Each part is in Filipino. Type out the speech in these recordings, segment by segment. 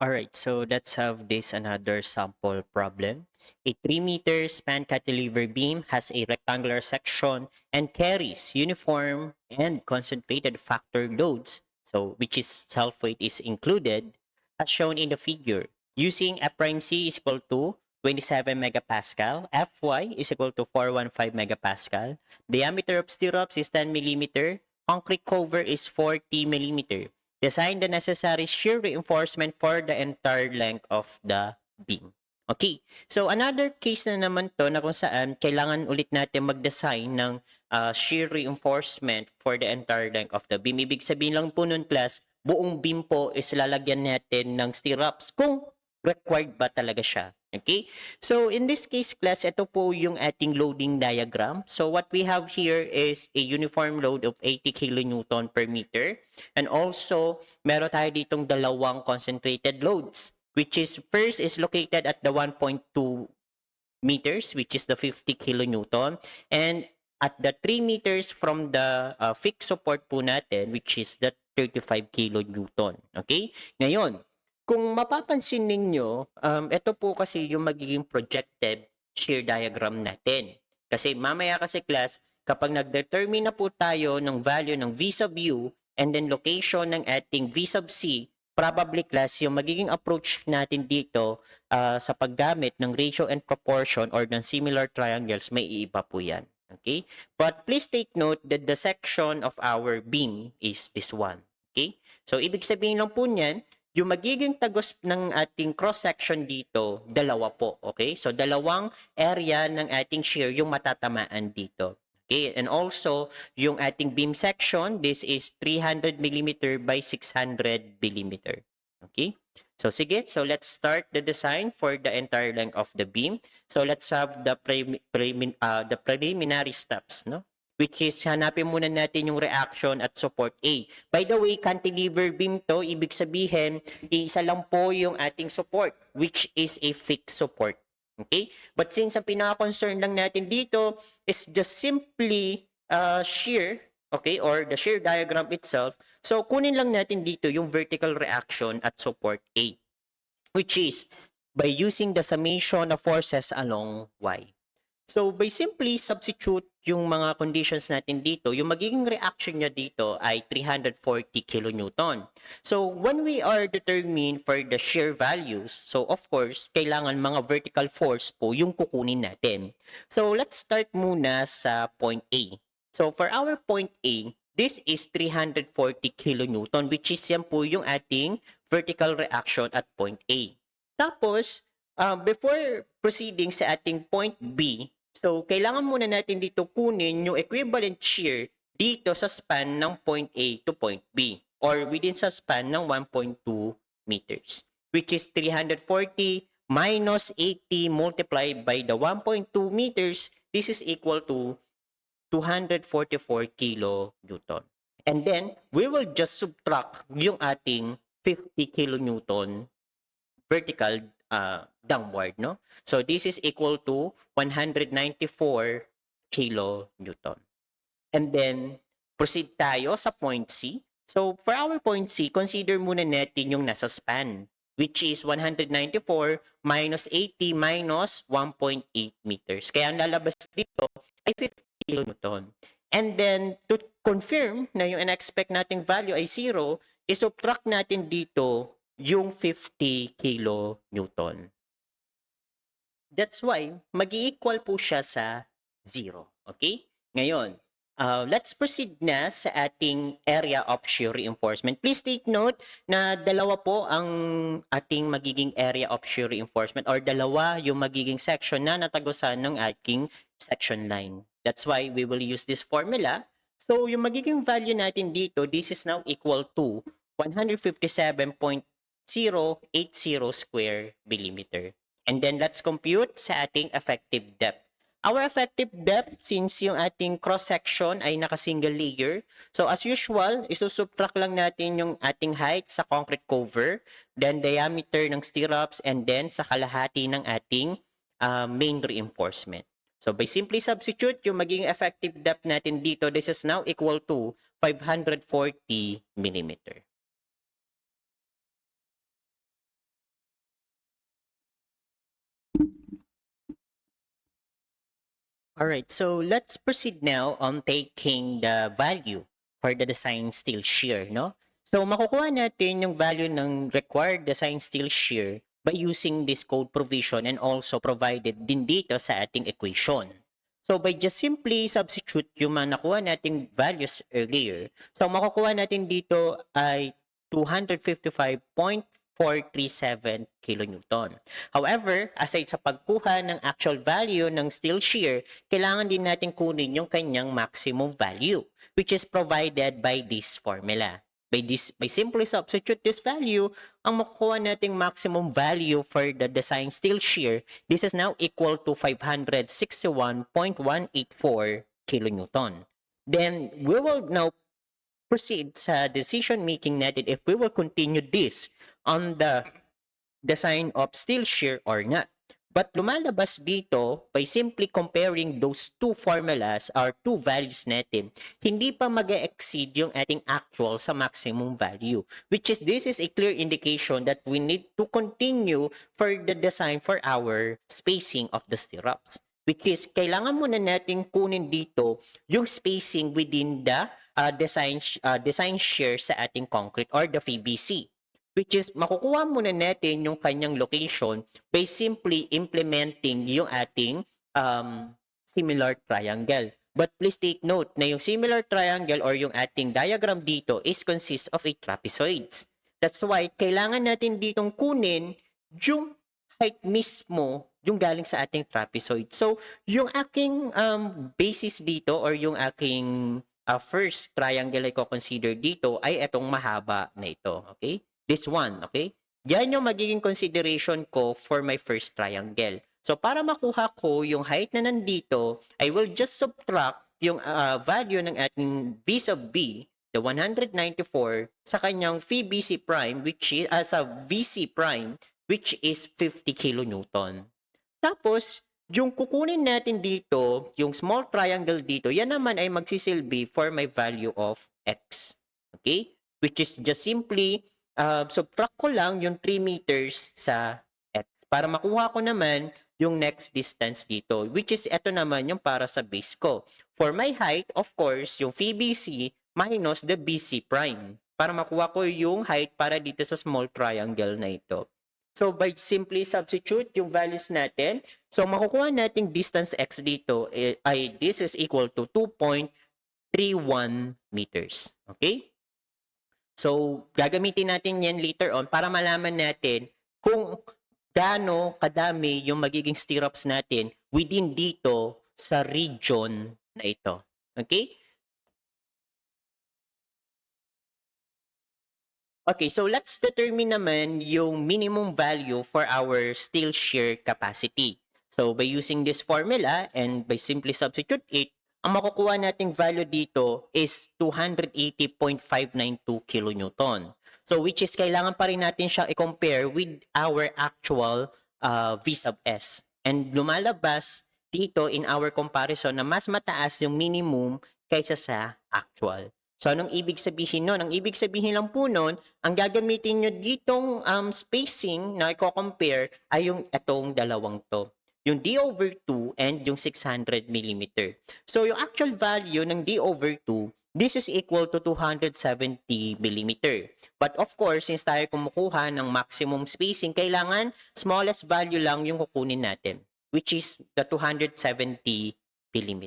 Alright, so let's have this another sample problem. A 3-meter span cantilever beam has a rectangular section and carries uniform and concentrated factor loads, so which is self-weight is included, as shown in the figure. Using F prime C is equal to 27 megapascal, Fy is equal to 415 megapascal, diameter of stirrups is 10 millimeter, concrete cover is 40 millimeter. Design the necessary shear reinforcement for the entire length of the beam. Okay. So another case na naman to na kung saan kailangan ulit natin mag-design ng shear reinforcement for the entire length of the beam. Ibig sabihin lang po nun class, buong beam po is lalagyan natin ng stirrups kung required ba talaga siya. Okay? So in this case class, ito po yung ating loading diagram. So what we have here is a uniform load of 80 kilonewton per meter. And also, meron tayo ditong dalawang concentrated loads, which is first is located at the 1.2 meters, which is the 50 kilonewton, and at the 3 meters from the fixed support po natin, which is the 35 kilonewton. Okay? Ngayon, kung mapapansin ninyo, ito po kasi yung magiging projected shear diagram natin. Kasi mamaya kasi class, kapag nag-determine na po tayo ng value ng V sub U and then location ng ating V sub C, probably class, yung magiging approach natin dito sa paggamit ng ratio and proportion or ng similar triangles, may iiba po yan. Okay? But please take note that the section of our beam is this one. Okay? So, ibig sabihin lang po niyan, yung magiging tagos ng ating cross-section dito, dalawa po. Okay? So, dalawang area ng ating shear yung matatamaan dito. Okay? And also, yung ating beam section, this is 300 millimeter by 600 millimeter. Okay? So, sige. So, let's start the design for the entire length of the beam. So, let's have the preliminary steps, no? Which is, hanapin muna natin yung reaction at support A. By the way, cantilever beam to, ibig sabihin, isa lang po yung ating support, which is a fixed support. Okay? But since ang pinaka-concern lang natin dito is just simply shear, okay, or the shear diagram itself, so kunin lang natin dito yung vertical reaction at support A, which is by using the summation of forces along Y. So, by simply substitute yung mga conditions natin dito, yung magiging reaction niya dito ay 340 kilonewton. So, when we are determined for the shear values, so of course, kailangan mga vertical force po yung kukunin natin. So, let's start muna sa point A. So, for our point A, this is 340 kilonewton, which is yan po yung ating vertical reaction at point A. Tapos, before proceeding sa ating point B, so kailangan muna natin dito kunin yung equivalent shear dito sa span ng point A to point B or within sa span ng 1.2 meters, which is 340 minus 80 multiplied by the 1.2 meters. This is equal to 244 kilonewton. And then, we will just subtract yung ating 50 kilonewton vertical downward, no? So this is equal to 194 kilonewton. And then, proceed tayo sa point C. So for our point C, consider muna natin yung nasa span, which is 194 minus 80 minus 1.8 meters. Kaya ang lalabas dito ay 50 kilonewton. And then, to confirm na yung in-expect nating value ay 0, isubtract natin dito yung 50 kilonewton. That's why, mag-i-equal po siya sa 0. Okay? Ngayon, let's proceed na sa ating area of shear reinforcement. Please take note na dalawa po ang ating magiging area of shear reinforcement or dalawa yung magiging section na natagusan ng ating section line. That's why we will use this formula. So, yung magiging value natin dito, this is now equal to 157.080 square millimeter. And then let's compute sa ating effective depth. Our effective depth, since yung ating cross-section ay naka-single layer, so as usual, isusubtract lang natin yung ating height sa concrete cover, then diameter ng stirrups, and then sa kalahati ng ating main reinforcement. So by simply substitute, yung magiging effective depth natin dito, this is now equal to 540 millimeter. All right, so let's proceed now on taking the value for the design steel shear, no? So makukuha natin yung value ng required design steel shear by using this code provision and also provided din dito sa ating equation. So by just simply substitute yung mga nakuha nating values earlier, so makukuha natin dito ay 255.437 kilonewton. However, aside sa pagkuha ng actual value ng steel shear, kailangan din natin kunin yung kanyang maximum value, which is provided by this formula. By simply substitute this value, ang makukuha nating maximum value for the design steel shear, this is now equal to 561.184 kilonewton. Then, we will now proceed sa decision making natin if we will continue this on the design of steel shear or not. But lumalabas dito by simply comparing those two formulas or two values natin, hindi pa mag-exceed yung ating actual sa maximum value. Which is, this is a clear indication that we need to continue for the design for our spacing of the stirrups. Which is, kailangan muna natin kunin dito yung spacing within the design shear sa ating concrete or the VBC, which is makukuha muna natin yung kanyang location by simply implementing yung ating similar triangle. But please take note na yung similar triangle or yung ating diagram dito is consists of a trapezoids. That's why kailangan natin ditong kunin yung height mismo yung galing sa ating trapezoid. So, yung aking basis dito or yung aking first triangle ay ko-consider dito ay itong mahaba na ito. Okay? This one, okay? Yan yung magiging consideration ko for my first triangle. So, para makuha ko yung height na nandito, I will just subtract yung value ng ating V sub B, the 194, sa kanyang VBC prime, which is, sa VC prime, which is 50 kilonewton. Tapos, yung kukunin natin dito, yung small triangle dito, yan naman ay magsisilbi for my value of X. Okay? Which is just simply subtract ko lang yung 3 meters sa X para makuha ko naman yung next distance dito, which is ito naman yung para sa base ko. For my height, of course, yung VBC minus the BC prime para makuha ko yung height para dito sa small triangle na ito. So by simply substitute yung values natin, so makukuha nating distance X dito ay this is equal to 2.31 meters. Okay? So, gagamitin natin yan later on para malaman natin kung gaano kadami yung magiging stirrups natin within dito sa region na ito. Okay? Okay, so let's determine naman yung minimum value for our steel shear capacity. So by using this formula and by simply substitute it, ang makukuha nating value dito is 280.592 kilonewton. So which is kailangan pa rin natin siya i-compare with our actual V sub S. And lumalabas dito in our comparison na mas mataas yung minimum kaysa sa actual. So, anong ibig sabihin nun? Ang ibig sabihin lang po nun, ang gagamitin nyo ditong spacing na i-compare ay yung itong dalawang to. Yung D over 2 and yung 600 mm. So, yung actual value ng D over 2, this is equal to 270 mm. But of course, since tayo kumukuha ng maximum spacing, kailangan smallest value lang yung kukunin natin, which is the 270 mm.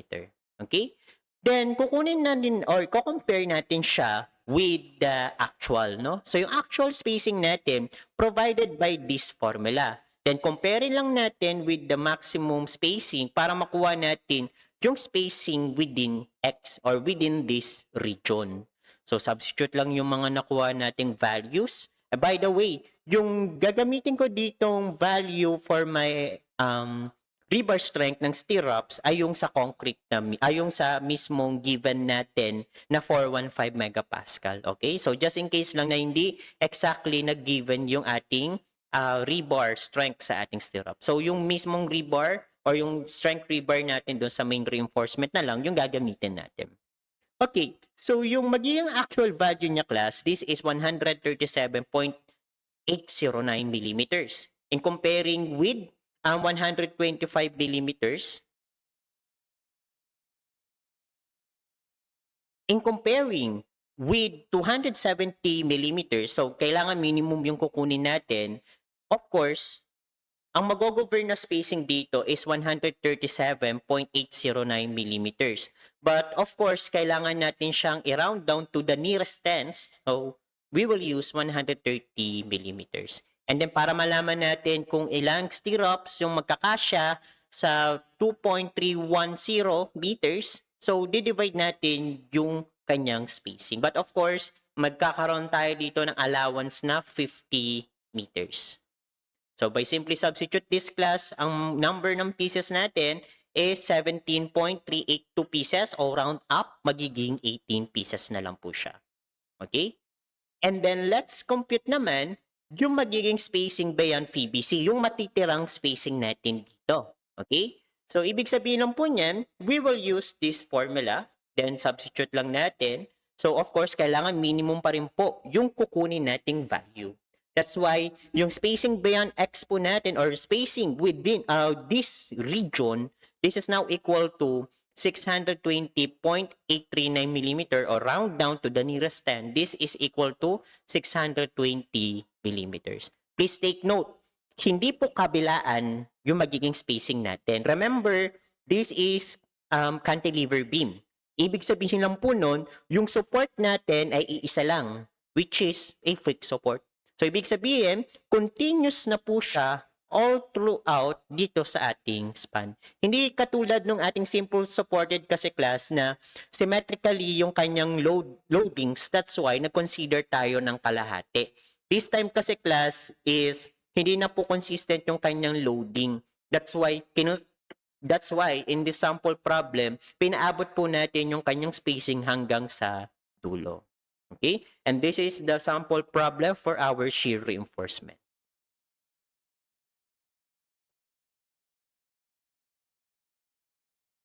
Okay? Then, kukunin natin or compare natin siya with the actual, no? So, yung actual spacing natin provided by this formula. Then, compare lang natin with the maximum spacing para makuha natin yung spacing within X or within this region. So, substitute lang yung mga nakuha nating values. By the way, yung gagamitin ko ditong value for my rebar strength ng stirrups ay yung sa concrete na ay yung sa mismong given natin na 415 megapascal. Okay? So just in case lang na hindi exactly nag-given yung ating rebar strength sa ating stirrup. So yung mismong rebar or yung strength rebar natin doon sa main reinforcement na lang yung gagamitin natin. Okay, so yung magiging actual value niya class, this is 137.809 millimeters. In comparing with 125 millimeters, In comparing with 270 millimeters, so kailangan minimum yung kukunin natin, of course, ang mag-govern na spacing dito is 137.809 millimeters. But of course, kailangan natin siyang i-round down to the nearest tens. So, we will use 130 millimeters. And then para malaman natin kung ilang stirrups yung magkakasya sa 2.310 meters, so didivide natin yung kanyang spacing. But of course, magkakaroon tayo dito ng allowance na 50 meters. So by simply substitute this class, ang number ng pieces natin is 17.382 pieces o round up, magiging 18 pieces na lang po siya. Okay? And then let's compute naman yung magiging spacing beyond PBC, yung matitirang spacing natin dito. Okay? So ibig sabihin lang po niyan, we will use this formula, then substitute lang natin. So of course, kailangan minimum pa rin po yung kukunin nating value. That's why yung spacing beyond X po natin or spacing within this region, this is now equal to 620.839 millimeter or round down to the nearest 10. This is equal to 620 millimeters. Please take note, hindi po kabilaan yung magiging spacing natin. Remember, this is cantilever beam. Ibig sabihin lang po nun, yung support natin ay iisa lang, which is a fixed support. So, ibig sabihin, continuous na po siya all throughout dito sa ating span. Hindi katulad ng ating simple supported kasi class na symmetrically yung kanyang loadings. That's why nag-consider tayo ng kalahati. This time kasi class is hindi na po consistent yung kanyang loading. That's why in this sample problem, pinaabot po natin yung kanyang spacing hanggang sa dulo. Okay? And this is the sample problem for our shear reinforcement.